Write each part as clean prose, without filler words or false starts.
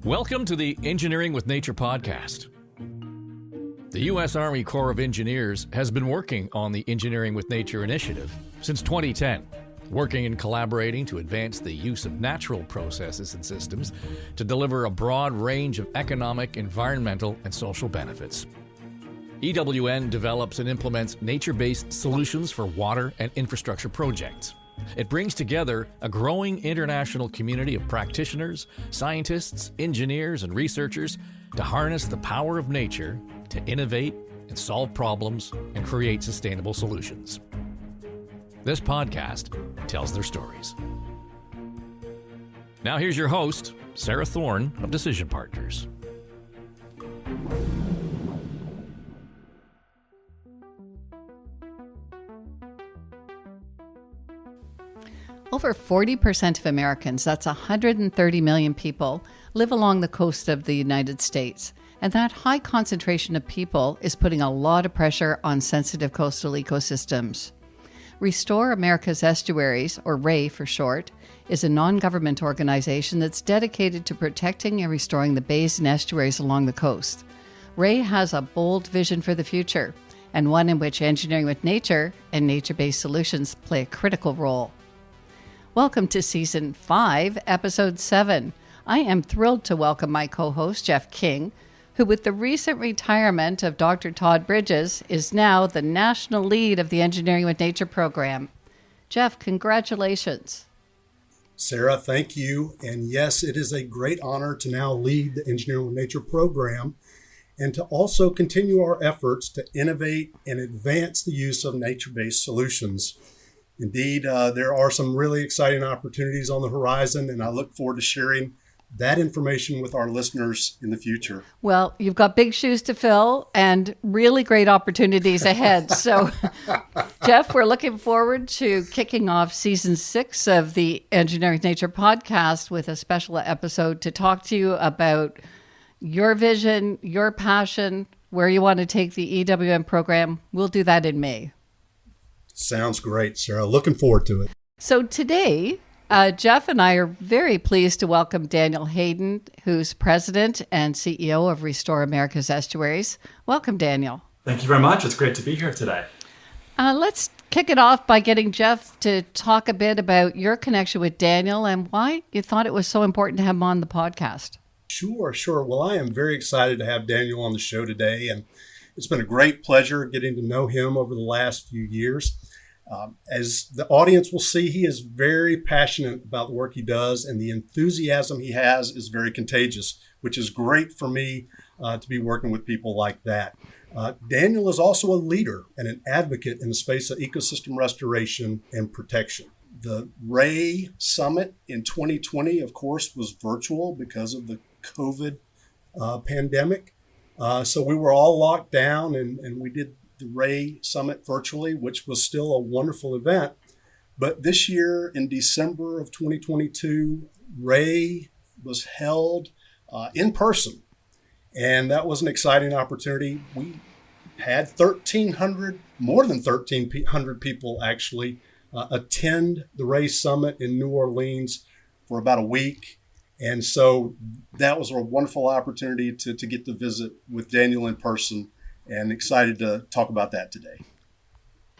Welcome to the Engineering with Nature podcast. The U.S. Army Corps of Engineers has been working on the Engineering with Nature initiative since 2010, working and collaborating to advance the use of natural processes and systems to deliver a broad range of economic, environmental, and social benefits. EWN develops and implements nature-based solutions for water and infrastructure projects. It brings together a growing international community of practitioners, scientists, engineers, and researchers to harness the power of nature to innovate and solve problems and create sustainable solutions. This podcast tells their stories. Now here's your host, Sarah Thorne of Decision Partners. Over 40% of Americans, that's 130 million people, live along the coast of the United States. And that high concentration of people is putting a lot of pressure on sensitive coastal ecosystems. Restore America's Estuaries, or RAE for short, is a non-government organization that's dedicated to protecting and restoring the bays and estuaries along the coast. RAE has a bold vision for the future, and one in which engineering with nature and nature-based solutions play a critical role. Welcome to Season 5, Episode 7. I am thrilled to welcome my co-host, Jeff King, who with the recent retirement of Dr. Todd Bridges, is now the national lead of the Engineering with Nature program. Jeff, congratulations. Sarah, thank you. And yes, it is a great honor to now lead the Engineering with Nature program and to also continue our efforts to innovate and advance the use of nature-based solutions. Indeed, there are some really exciting opportunities on the horizon, and I look forward to sharing that information with our listeners in the future. Well, you've got big shoes to fill and really great opportunities ahead. So, Jeff, we're looking forward to kicking off Season 6 of the Engineering with Nature podcast with a special episode to talk to you about your vision, your passion, where you want to take the EWN program. We'll do that in May. Sounds great, Sarah. Looking forward to it. So today, Jeff and I are very pleased to welcome Daniel Hayden, who's President and CEO of Restore America's Estuaries. Welcome, Daniel. Thank you very much. It's great to be here today. Let's kick it off by getting Jeff to talk a bit about your connection with Daniel and why you thought it was so important to have him on the podcast. Sure. Well, I am very excited to have Daniel on the show today, and it's been a great pleasure getting to know him over the last few years. As the audience will see, he is very passionate about the work he does, and the enthusiasm he has is very contagious, which is great for me to be working with people like that. Daniel is also a leader and an advocate in the space of ecosystem restoration and protection. The RAE Summit in 2020, of course, was virtual because of the COVID pandemic. So we were all locked down and we did the RAE Summit virtually, which was still a wonderful event. But this year in December of 2022, RAE was held in person. And that was an exciting opportunity. We had more than 1,300 people actually attend the RAE Summit in New Orleans for about a week. And so that was a wonderful opportunity to get to visit with Daniel in person, and excited to talk about that today.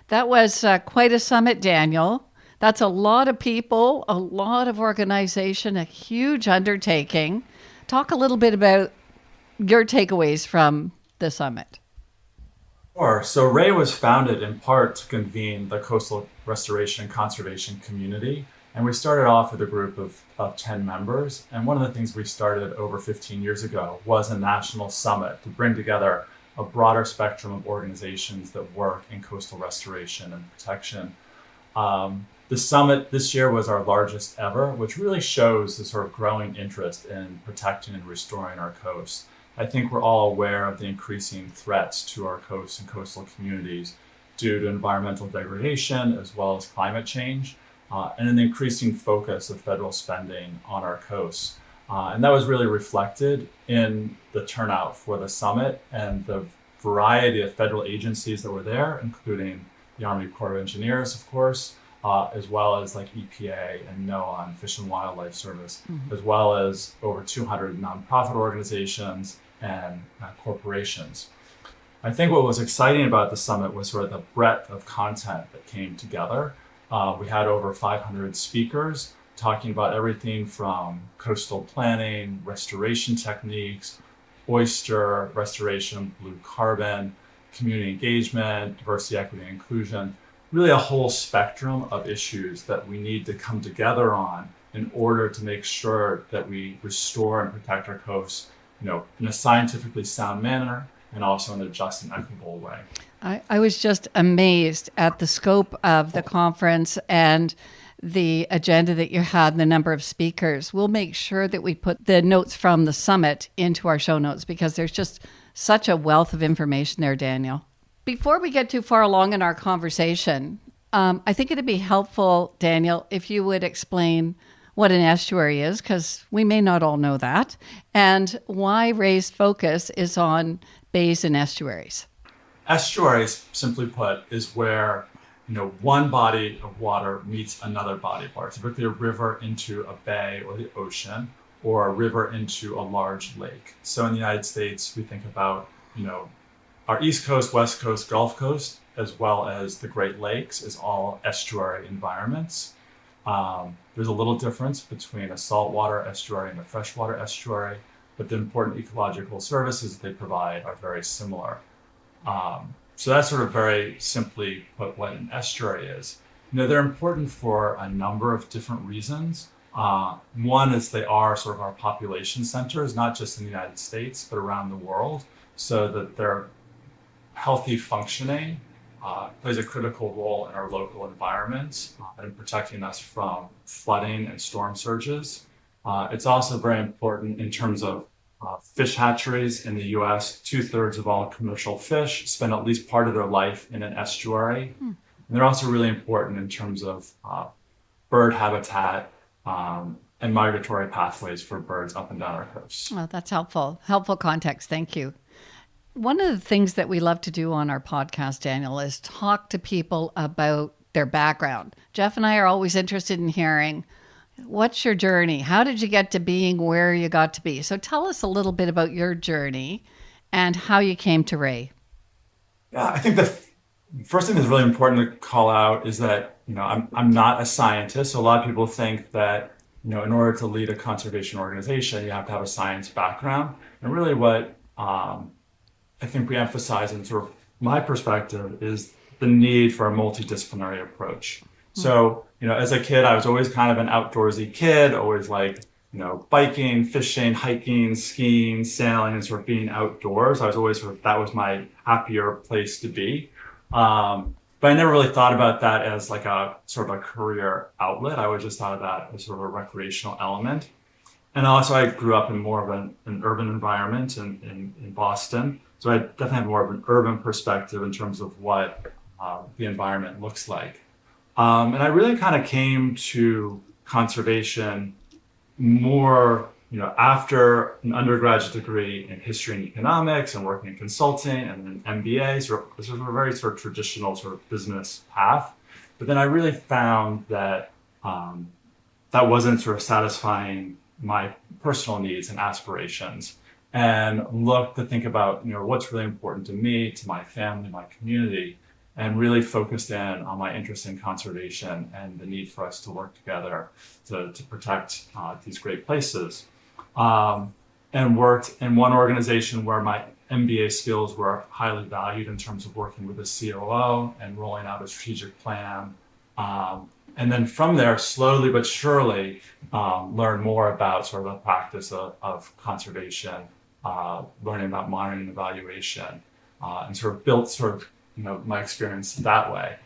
That was quite a summit, Daniel. That's a lot of people, a lot of organization, a huge undertaking. Talk a little bit about your takeaways from the summit. Sure. So RAE was founded in part to convene the coastal restoration and conservation community. And we started off with a group of 10 members. And one of the things we started over 15 years ago was a national summit to bring together a broader spectrum of organizations that work in coastal restoration and protection. The summit this year was our largest ever, which really shows the sort of growing interest in protecting and restoring our coasts. I think we're all aware of the increasing threats to our coasts and coastal communities due to environmental degradation as well as climate change, and an increasing focus of federal spending on our coasts. And that was really reflected in the turnout for the summit and the variety of federal agencies that were there, including the Army Corps of Engineers, of course, as well as like EPA and NOAA and Fish and Wildlife Service, as well as over 200 nonprofit organizations and corporations. I think what was exciting about the summit was sort of the breadth of content that came together. We had over 500 speakers talking about everything from coastal planning, restoration techniques, oyster restoration, blue carbon, community engagement, diversity, equity, and inclusion, really a whole spectrum of issues that we need to come together on in order to make sure that we restore and protect our coasts, in a scientifically sound manner and also in a just and equitable way. I was just amazed at the scope of the conference and the agenda that you had and the number of speakers. We'll make sure that we put the notes from the summit into our show notes because there's just such a wealth of information there, Daniel. Before we get too far along in our conversation, I think it'd be helpful, Daniel, if you would explain what an estuary is, because we may not all know that, and why Ray's focus is on bays and estuaries. Estuaries, simply put, is where one body of water meets another body of water, typically a river into a bay or the ocean, or a river into a large lake. So in the United States, we think about our East Coast, West Coast, Gulf Coast, as well as the Great Lakes, is all estuary environments. There's a little difference between a saltwater estuary and a freshwater estuary, but the important ecological services they provide are very similar. So that's sort of very simply put what an estuary is. They're important for a number of different reasons. One is they are sort of our population centers, not just in the United States, but around the world, so that their healthy functioning plays a critical role in our local environments and protecting us from flooding and storm surges. It's also very important in terms of fish hatcheries in the U.S. 2/3 of all commercial fish spend at least part of their life in an estuary. And they're also really important in terms of bird habitat and migratory pathways for birds up and down our coasts. Oh, that's helpful. Helpful context. Thank you. One of the things that we love to do on our podcast, Daniel, is talk to people about their background. Jeff and I are always interested in hearing, what's your journey? How did you get to being where you got to be? So tell us a little bit about your journey and how you came to Ray. Yeah, I think the first thing that's really important to call out is that, I'm not a scientist. So a lot of people think that, in order to lead a conservation organization, you have to have a science background. And really what I think we emphasize in sort of my perspective is the need for a multidisciplinary approach. So, as a kid, I was always kind of an outdoorsy kid, always like, biking, fishing, hiking, skiing, sailing, and sort of being outdoors. I was always that was my happier place to be. But I never really thought about that as like a sort of a career outlet. I always just thought of that as sort of a recreational element. And also I grew up in more of an urban environment in Boston. So I definitely have more of an urban perspective in terms of what the environment looks like. And I really kind of came to conservation more, after an undergraduate degree in history and economics and working in consulting and an MBA. So this was a very sort of traditional sort of business path. But then I really found that that wasn't sort of satisfying my personal needs and aspirations, and looked to think about, what's really important to me, to my family, my community, and really focused in on my interest in conservation and the need for us to work together to protect these great places. And worked in one organization where my MBA skills were highly valued in terms of working with a COO and rolling out a strategic plan. And then from there, slowly but surely, learn more about sort of the practice of conservation, learning about monitoring and evaluation, and sort of built sort of my experience that way.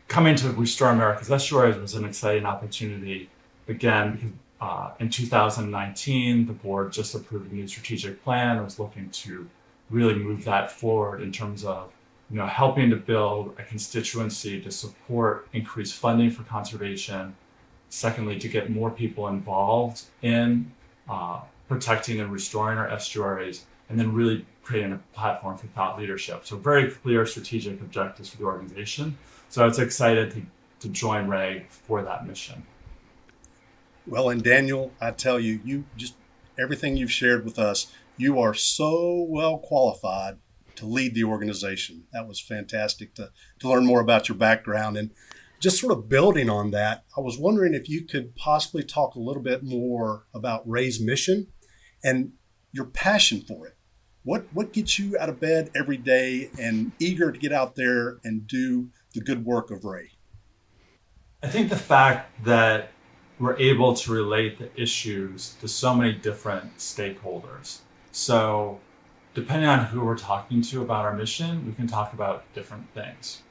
Coming to Restore America's Estuaries was an exciting opportunity, again, because in 2019, the board just approved a new strategic plan. I was looking to really move that forward in terms of helping to build a constituency to support increased funding for conservation. Secondly, to get more people involved in protecting and restoring our estuaries, and then really creating a platform for thought leadership. So very clear strategic objectives for the organization. So I was excited to join Ray for that mission. Well, and Daniel, I tell you, you just everything you've shared with us, you are so well qualified to lead the organization. That was fantastic to learn more about your background. And just sort of building on that, I was wondering if you could possibly talk a little bit more about Ray's mission and your passion for it. What gets you out of bed every day and eager to get out there and do the good work of Ray? I think the fact that we're able to relate the issues to so many different stakeholders. So depending on who we're talking to about our mission, we can talk about different things.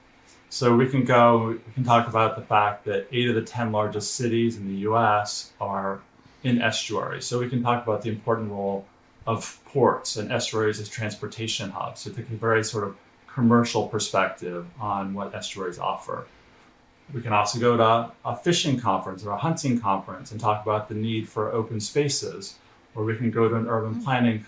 So we can talk about the fact that 8 of the 10 largest cities in the US are in estuaries. So we can talk about the important role of ports and estuaries as transportation hubs. So take a very sort of commercial perspective on what estuaries offer. We can also go to a fishing conference or a hunting conference and talk about the need for open spaces, or we can go to an urban planning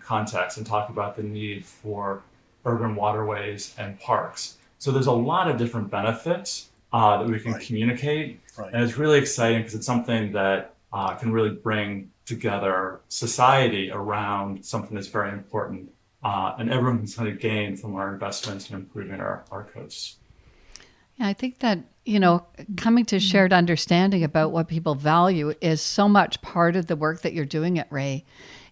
context and talk about the need for urban waterways and parks. So there's a lot of different benefits that we can communicate. Right. And it's really exciting because it's something that can really bring together society around something that's very important. And everyone's going to gain from our investments in improving our coasts. Yeah, I think that, coming to shared understanding about what people value is so much part of the work that you're doing at Ray.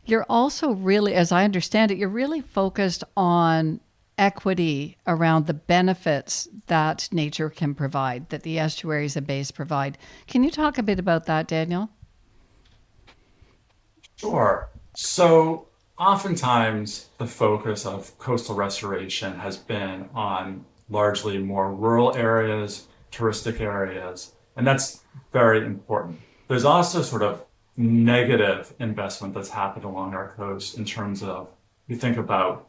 You're also really, as I understand it, you're really focused on equity around the benefits that nature can provide, that the estuaries and bays provide. Can you talk a bit about that, Daniel? Sure. So oftentimes the focus of coastal restoration has been on largely more rural areas, touristic areas, and that's very important. There's also sort of negative investment that's happened along our coast in terms of, you think about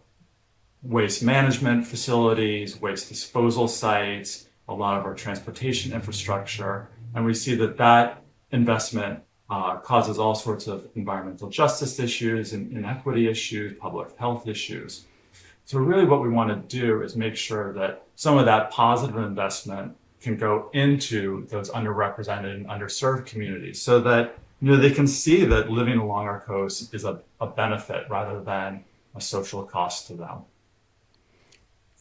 waste management facilities, waste disposal sites, a lot of our transportation infrastructure, and we see that investment causes all sorts of environmental justice issues and inequity issues, public health issues. So really what we want to do is make sure that some of that positive investment can go into those underrepresented and underserved communities so that they can see that living along our coast is a benefit rather than a social cost to them.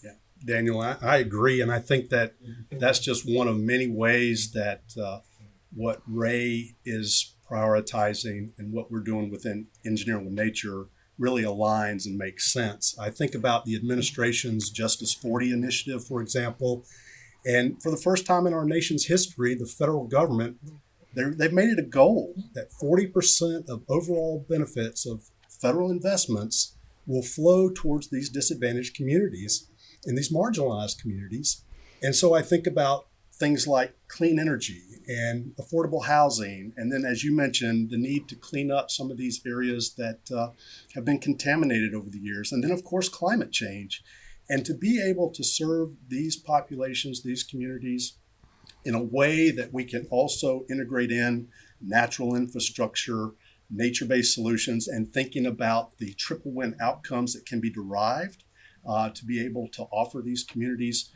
Yeah, Daniel, I agree. And I think that that's just one of many ways that what Ray is prioritizing and what we're doing within Engineering with Nature really aligns and makes sense. I think about the administration's Justice 40 initiative, for example, and for the first time in our nation's history, the federal government, they've made it a goal that 40% of overall benefits of federal investments will flow towards these disadvantaged communities and these marginalized communities. And so I think about things like clean energy and affordable housing. And then, as you mentioned, the need to clean up some of these areas that have been contaminated over the years. And then, of course, climate change. And to be able to serve these populations, these communities, in a way that we can also integrate in natural infrastructure, nature-based solutions, and thinking about the triple win outcomes that can be derived to be able to offer these communities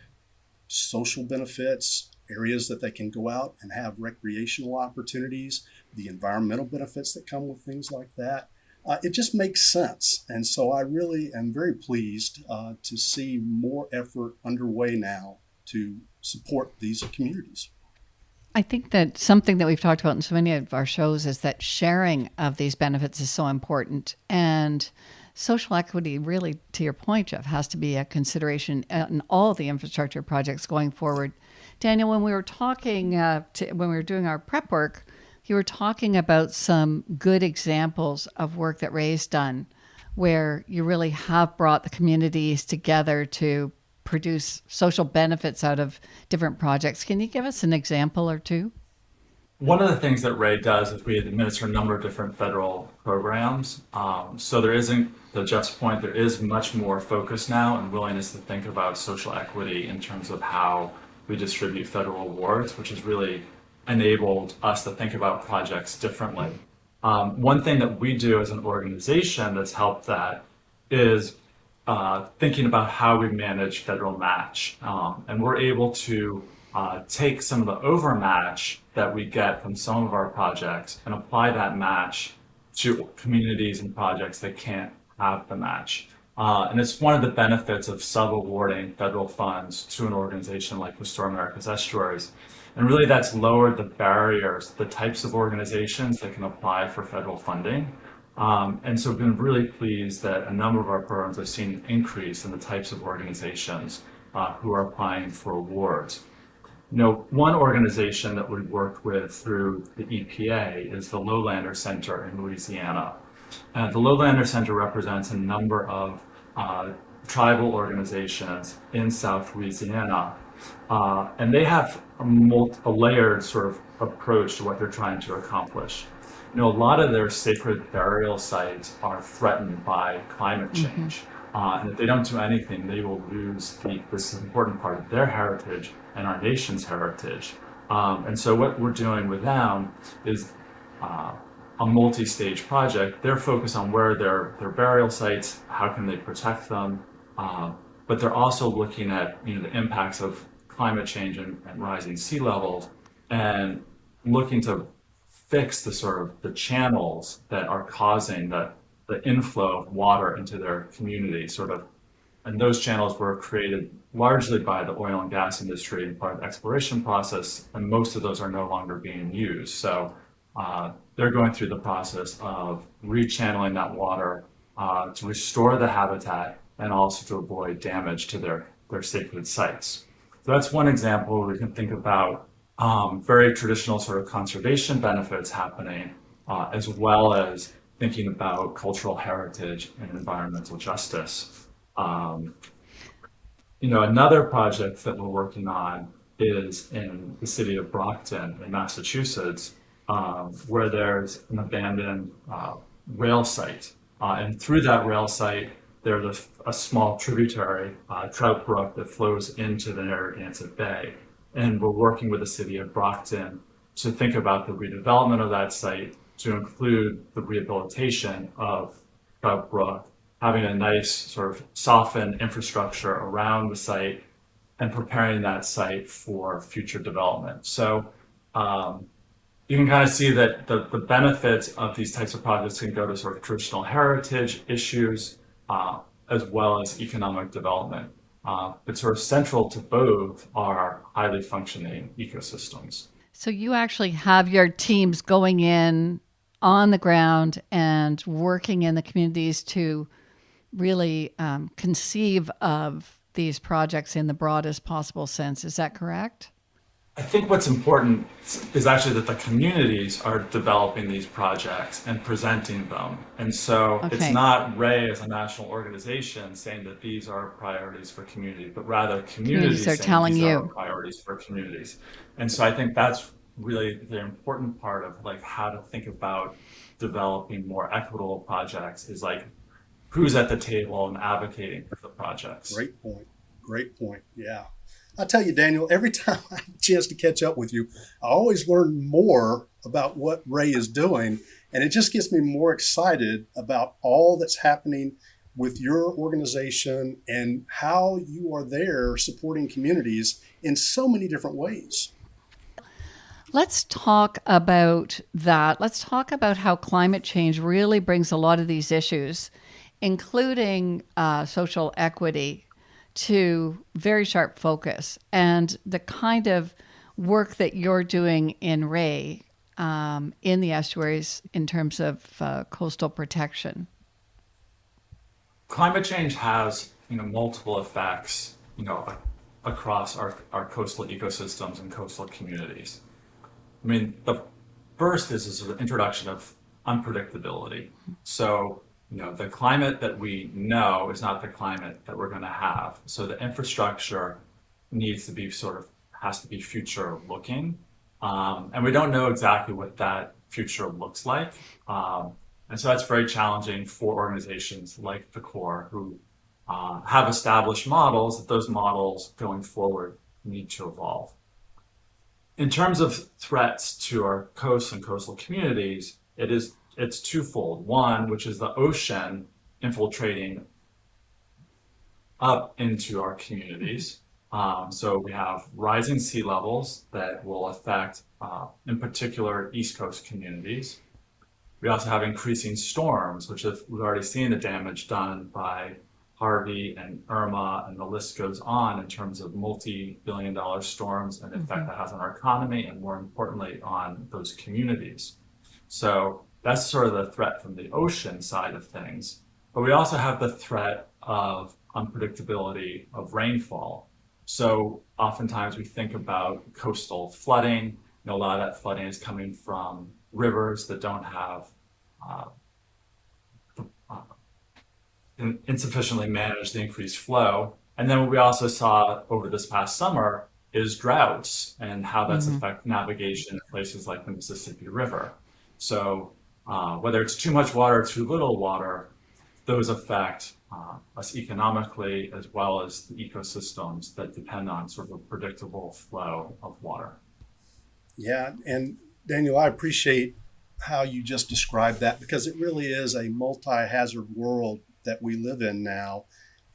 social benefits, areas that they can go out and have recreational opportunities, the environmental benefits that come with things like that. It just makes sense. And so I really am very pleased to see more effort underway now to support these communities. I think that something that we've talked about in so many of our shows is that sharing of these benefits is so important. And social equity, really, to your point, Jeff, has to be a consideration in all the infrastructure projects going forward. Daniel, when we were talking, when we were doing our prep work, you were talking about some good examples of work that Ray's done, where you really have brought the communities together to produce social benefits out of different projects. Can you give us an example or two? One of the things that Ray does is we administer a number of different federal programs. So there isn't, to Jeff's point, there is much more focus now and willingness to think about social equity in terms of how we distribute federal awards, which has really enabled us to think about projects differently. One thing that we do as an organization that's helped that is thinking about how we manage federal match. And we're able to take some of the overmatch that we get from some of our projects and apply that match to communities and projects that can't have the match. And it's one of the benefits of sub-awarding federal funds to an organization like Restore America's Estuaries. And really that's lowered the barriers, the types of organizations that can apply for federal funding. And so we've been really pleased that a number of our programs have seen an increase in the types of organizations who are applying for awards. One organization that we worked with through the EPA is the Lowlander Center in Louisiana. The Lowlander Center represents a number of tribal organizations in South Louisiana. And they have a layered sort of approach to what they're trying to accomplish. A lot of their sacred burial sites are threatened by climate change. And if they don't do anything, they will lose this important part of their heritage and our nation's heritage. And so what we're doing with them is a multi-stage project. They're focused on where their burial sites, how can they protect them, but they're also looking at the impacts of climate change and rising sea levels, and looking to fix the channels that are causing the inflow of water into their community, and those channels were created largely by the oil and gas industry and part of the exploration process, and most of those are no longer being used. So they're going through the process of rechanneling that water to restore the habitat and also to avoid damage to their sacred sites. So that's one example where we can think about very traditional sort of conservation benefits happening, as well as thinking about cultural heritage and environmental justice. Another project that we're working on is in the city of Brockton in Massachusetts, where there's an abandoned rail site. And through that rail site, there's a small tributary, Trout Brook, that flows into the Narragansett Bay. And we're working with the city of Brockton to think about the redevelopment of that site to include the rehabilitation of Trout Brook, having a nice sort of softened infrastructure around the site and preparing that site for future development. So you can kind of see that the benefits of these types of projects can go to sort of traditional heritage issues, as well as economic development. But sort of central to both are highly functioning ecosystems. So you actually have your teams going in on the ground and working in the communities to really conceive of these projects in the broadest possible sense. Is that correct? I think what's important is actually that the communities are developing these projects and presenting them. And so It's not RAE as a national organization saying that these are priorities for community, but rather communities are saying telling these you are priorities for communities. And so I think that's really the important part of how to think about developing more equitable projects is who's at the table and advocating for the projects. Great point. Yeah. I tell you, Daniel, every time I have a chance to catch up with you, I always learn more about what RAE is doing. And it just gets me more excited about all that's happening with your organization and how you are there supporting communities in so many different ways. Let's talk about that. Let's talk about how climate change really brings a lot of these issues, including social equity, to very sharp focus, and the kind of work that you're doing in RAE in the estuaries in terms of coastal protection. Climate change has multiple effects across our coastal ecosystems and coastal communities. I mean, the first is the introduction of unpredictability. So the climate that we know is not the climate that we're going to have. So the infrastructure needs to be has to be future looking. And we don't know exactly what that future looks like. And so that's very challenging for organizations like the Corps who have established models that those models going forward need to evolve. In terms of threats to our coasts and coastal communities, it's twofold. One, which is the ocean infiltrating up into our communities. So we have rising sea levels that will affect, in particular, East Coast communities. We also have increasing storms, which we've already seen the damage done by Harvey and Irma, and the list goes on in terms of multi-billion-dollar storms and the effect that has on our economy, and more importantly, on those communities. So that's sort of the threat from the ocean side of things. But we also have the threat of unpredictability of rainfall. So oftentimes we think about coastal flooding. A lot of that flooding is coming from rivers that don't have insufficiently managed the increased flow. And then what we also saw over this past summer is droughts and how that's affect navigation in places like the Mississippi River. So whether it's too much water or too little water, those affect us economically as well as the ecosystems that depend on sort of a predictable flow of water. Yeah, and Daniel, I appreciate how you just described that, because it really is a multi-hazard world that we live in now.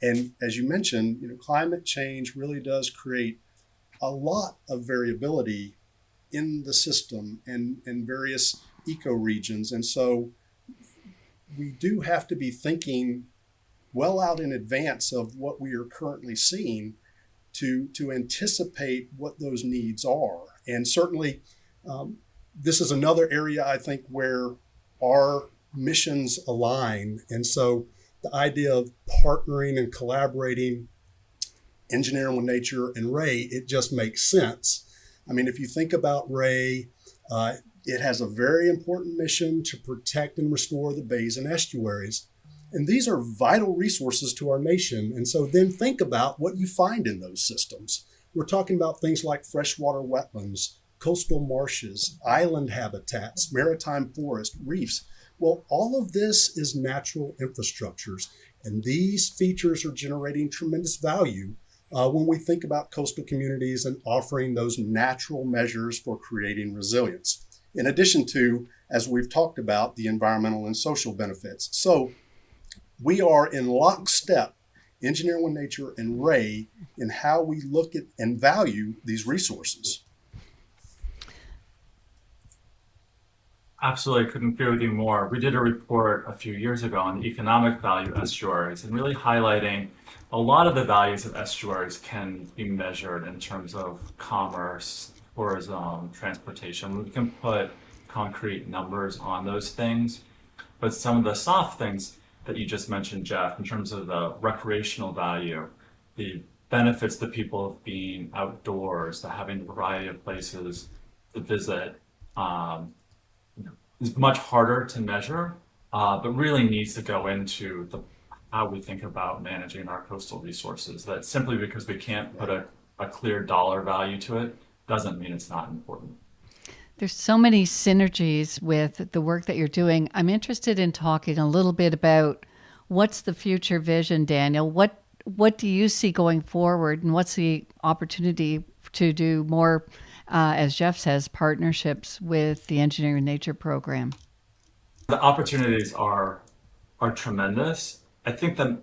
And as you mentioned, climate change really does create a lot of variability in the system and in various ecoregions. And so we do have to be thinking well out in advance of what we are currently seeing to anticipate what those needs are. And certainly, this is another area, I think, where our missions align. And so the idea of partnering and collaborating, Engineering with Nature and RAY, it just makes sense. I mean, if you think about RAY, it has a very important mission to protect and restore the bays and estuaries. And these are vital resources to our nation. And so then think about what you find in those systems. We're talking about things like freshwater wetlands, coastal marshes, island habitats, maritime forest, reefs. Well, all of this is natural infrastructures, and these features are generating tremendous value when we think about coastal communities and offering those natural measures for creating resilience, in addition to, as we've talked about, the environmental and social benefits. So we are in lockstep, Engineering with Nature and RAY, in how we look at and value these resources. Absolutely, I couldn't agree with you more. We did a report a few years ago on the economic value of estuaries and really highlighting a lot of the values of estuaries can be measured in terms of commerce, tourism, transportation. We can put concrete numbers on those things, but some of the soft things that you just mentioned, Jeff, in terms of the recreational value, the benefits to people of being outdoors, to having a variety of places to visit, is much harder to measure, but really needs to go into how we think about managing our coastal resources. That simply because we can't put a clear dollar value to it doesn't mean it's not important. There's so many synergies with the work that you're doing. I'm interested in talking a little bit about what's the future vision, Daniel. What do you see going forward, and what's the opportunity to do more, as Jeff says, partnerships with the Engineering with Nature program? The opportunities are tremendous. I think that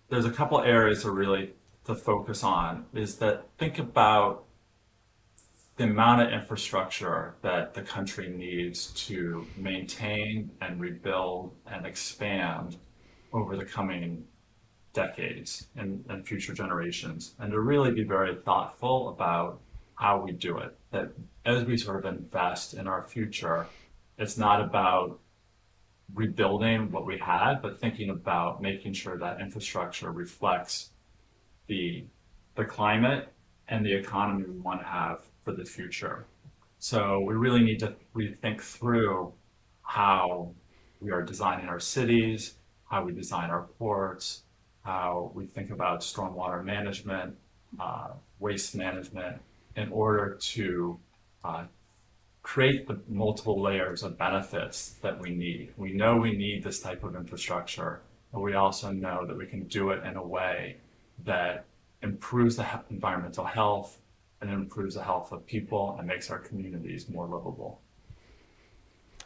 there's a couple areas to focus on. Is that think about the amount of infrastructure that the country needs to maintain and rebuild and expand over the coming decades and future generations, and to really be very thoughtful about how we do it. That as we sort of invest in our future, it's not about rebuilding what we had, but thinking about making sure that infrastructure reflects the climate and the economy we want to have for the future. So we really need to rethink through how we are designing our cities, how we design our ports, how we think about stormwater management, waste management, in order to create the multiple layers of benefits that we need. We know we need this type of infrastructure, but we also know that we can do it in a way that improves the environmental health and improves the health of people and makes our communities more livable.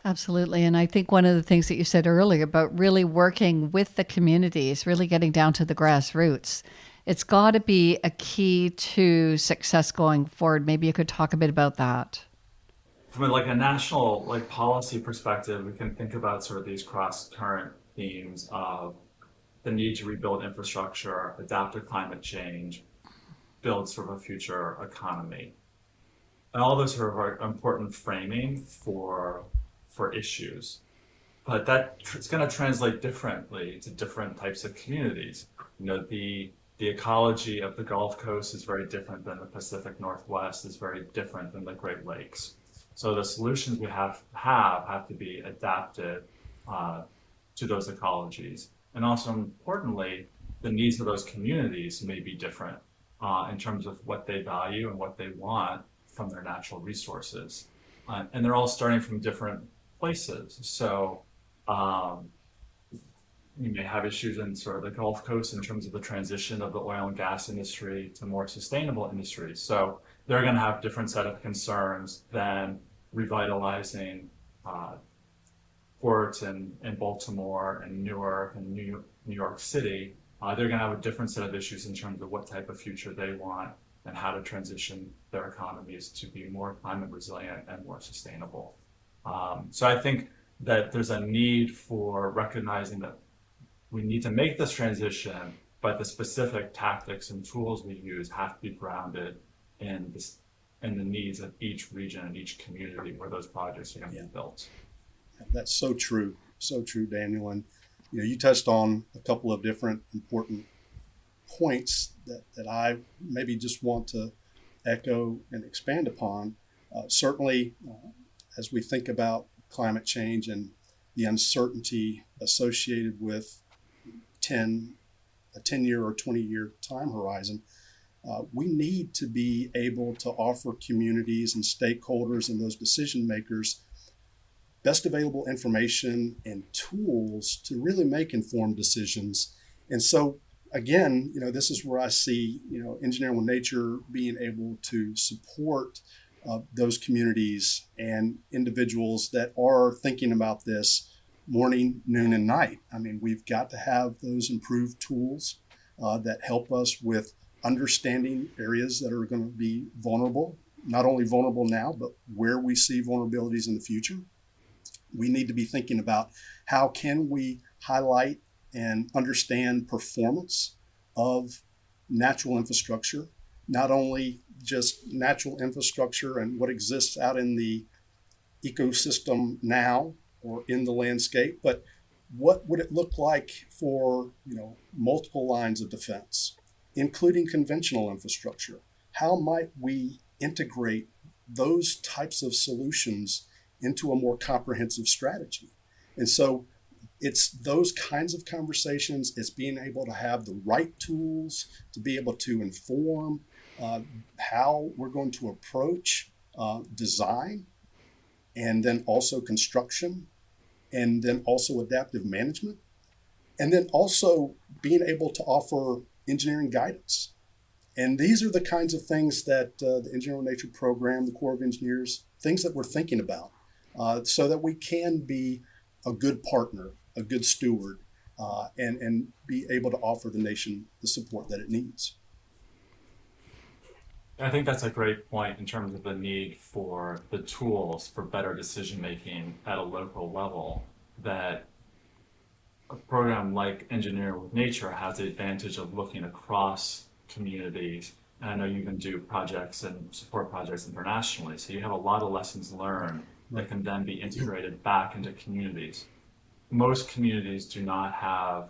Absolutely. And I think one of the things that you said earlier about really working with the communities, really getting down to the grassroots, It's got to be a key to success going forward. Maybe you could talk a bit about that. From like a national like policy perspective, we can think about sort of these cross current themes of the need to rebuild infrastructure, adapt to climate change, build sort of a future economy. And all those sort of are important framing for issues. But it's going to translate differently to different types of communities. You know, the ecology of the Gulf Coast is very different than the Pacific Northwest, is very different than the Great Lakes. So the solutions we have to be adapted to those ecologies. And also importantly, the needs of those communities may be different in terms of what they value and what they want from their natural resources. And they're all starting from different places. So you may have issues in sort of the Gulf Coast in terms of the transition of the oil and gas industry to more sustainable industries. So they're going to have different set of concerns than revitalizing ports in Baltimore and Newark and New York City. They're going to have a different set of issues in terms of what type of future they want and how to transition their economies to be more climate resilient and more sustainable. So I think that there's a need for recognizing that we need to make this transition, but the specific tactics and tools we use have to be grounded in the needs of each region and each community where those projects are going to be built. That's so true, Daniel. And you touched on a couple of different important points that I maybe just want to echo and expand upon. Certainly, as we think about climate change and the uncertainty associated with a 10-year or 20-year time horizon, we need to be able to offer communities and stakeholders and those decision makers best available information and tools to really make informed decisions. And so, again, this is where I see, Engineering with Nature being able to support those communities and individuals that are thinking about this morning, noon, and night. I mean, we've got to have those improved tools that help us with understanding areas that are going to be vulnerable, not only vulnerable now, but where we see vulnerabilities in the future. We need to be thinking about how can we highlight and understand performance of natural infrastructure, not only just natural infrastructure and what exists out in the ecosystem now or in the landscape, but what would it look like for multiple lines of defense, including conventional infrastructure? How might we integrate those types of solutions into a more comprehensive strategy? And so it's those kinds of conversations. It's being able to have the right tools to be able to inform how we're going to approach design, and then also construction, and then also adaptive management, and then also being able to offer engineering guidance. And these are the kinds of things that the Engineering with Nature program, the Corps of Engineers, things that we're thinking about so that we can be a good partner, a good steward, and be able to offer the nation the support that it needs. I think that's a great point in terms of the need for the tools for better decision making at a local level, that a program like Engineering with Nature has the advantage of looking across communities. And I know you can do projects and support projects internationally, so you have a lot of lessons learned that can then be integrated back into communities. Most communities do not have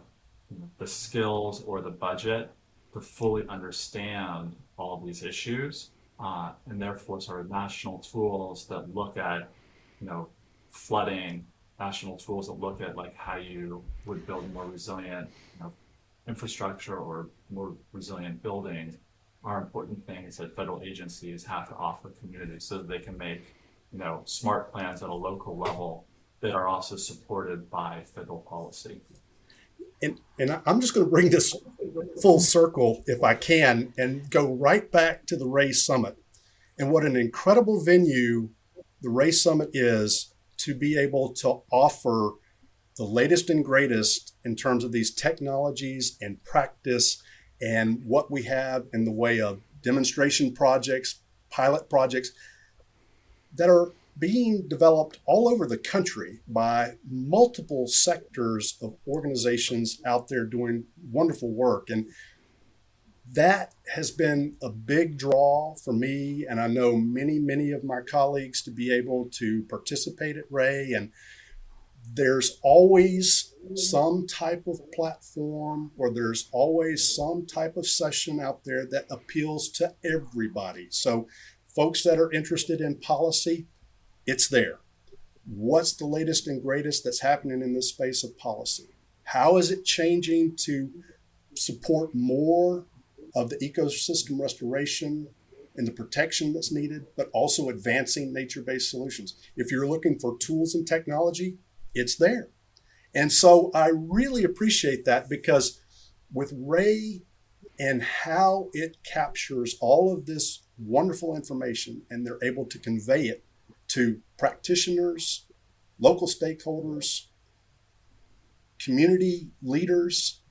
the skills or the budget to fully understand all of these issues, and therefore sort of national tools that look at, flooding, national tools that look at like how you would build more resilient, infrastructure or more resilient buildings are important things that federal agencies have to offer communities so that they can make, smart plans at a local level that are also supported by federal policy. And I'm just going to bring this full circle, if I can, and go right back to the Ray Summit. And what an incredible venue the Ray Summit is to be able to offer the latest and greatest in terms of these technologies and practice and what we have in the way of demonstration projects, pilot projects that are being developed all over the country by multiple sectors of organizations out there doing wonderful work. And that has been a big draw for me, and I know many of my colleagues, to be able to participate at Ray. And there's always some type of platform, or there's always some type of session out there that appeals to everybody. So folks that are interested in policy, it's there. What's the latest and greatest that's happening in this space of policy? How is it changing to support more of the ecosystem restoration and the protection that's needed, but also advancing nature-based solutions? If you're looking for tools and technology, it's there. And so I really appreciate that, because with Ray and how it captures all of this wonderful information, and they're able to convey it to practitioners, local stakeholders, community leaders,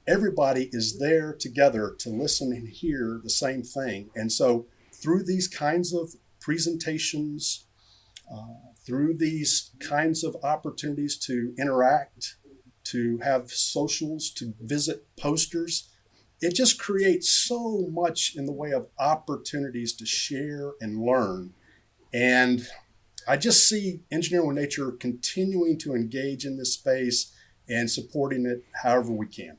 everybody is there together to listen and hear the same thing. And so through these kinds of presentations, through these kinds of opportunities to interact, to have socials, to visit posters, it just creates so much in the way of opportunities to share and learn. And I just see Engineering with Nature continuing to engage in this space and supporting it however we can.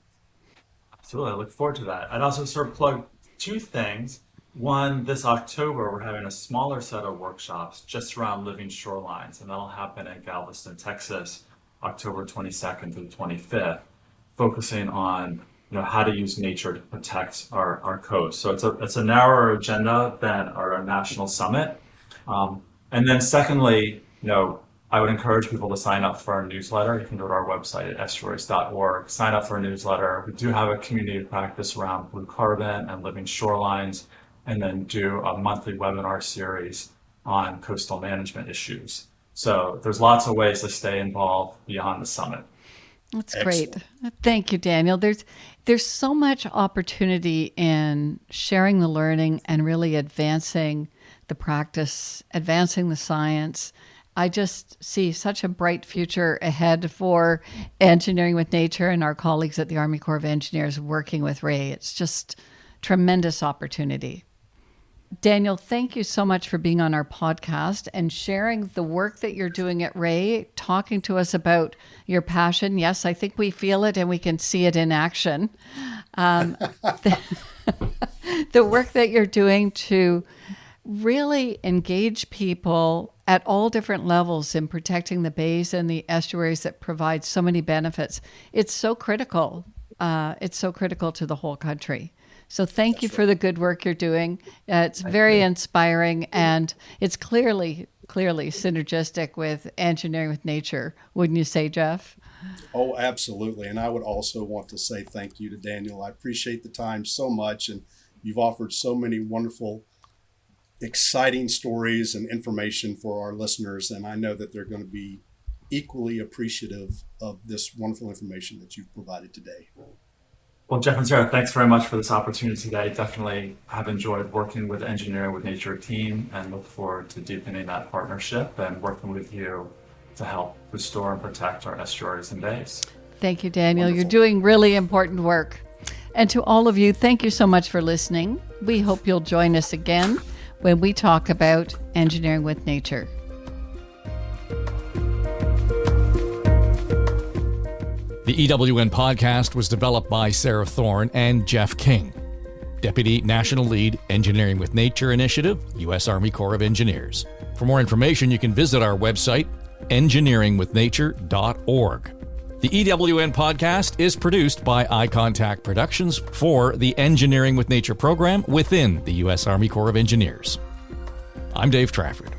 Absolutely, I look forward to that. I'd also sort of plug two things. One, this October, we're having a smaller set of workshops just around living shorelines, and that'll happen in Galveston, Texas, October 22nd through the 25th, focusing on how to use nature to protect our coast. So it's a narrower agenda than our national summit. And then secondly, I would encourage people to sign up for our newsletter. You can go to our website at estuaries.org, sign up for a newsletter. We do have a community practice around blue carbon and living shorelines, and then do a monthly webinar series on coastal management issues. So there's lots of ways to stay involved beyond the summit. That's great. Thank you, Daniel. There's so much opportunity in sharing the learning and really advancing the practice, advancing the science. I just see such a bright future ahead for Engineering with Nature and our colleagues at the Army Corps of Engineers working with Ray. It's just tremendous opportunity. Daniel, thank you so much for being on our podcast and sharing the work that you're doing at Ray, talking to us about your passion. Yes, I think we feel it and we can see it in action. The work that you're doing to really engage people at all different levels in protecting the bays and the estuaries that provide so many benefits. It's so critical. It's so critical to the whole country. So thank you for the good work you're doing. It's very inspiring, and it's clearly synergistic with Engineering with Nature. Wouldn't you say, Jeff? Oh, absolutely. And I would also want to say thank you to Daniel. I appreciate the time so much, and you've offered so many wonderful, exciting stories and information for our listeners. And I know that they're going to be equally appreciative of this wonderful information that you've provided today. Well, Jeff and Sarah, thanks very much for this opportunity today. Definitely have enjoyed working with the Engineering with Nature team, and look forward to deepening that partnership and working with you to help restore and protect our estuaries and bays. Thank you, Daniel. Wonderful. You're doing really important work. And to all of you, thank you so much for listening. We hope you'll join us again when we talk about Engineering with Nature. The EWN podcast was developed by Sarah Thorne and Jeff King, Deputy National Lead, Engineering with Nature Initiative, U.S. Army Corps of Engineers. For more information, you can visit our website, engineeringwithnature.org. The EWN podcast is produced by Eye Contact Productions for the Engineering with Nature program within the U.S. Army Corps of Engineers. I'm Dave Trafford.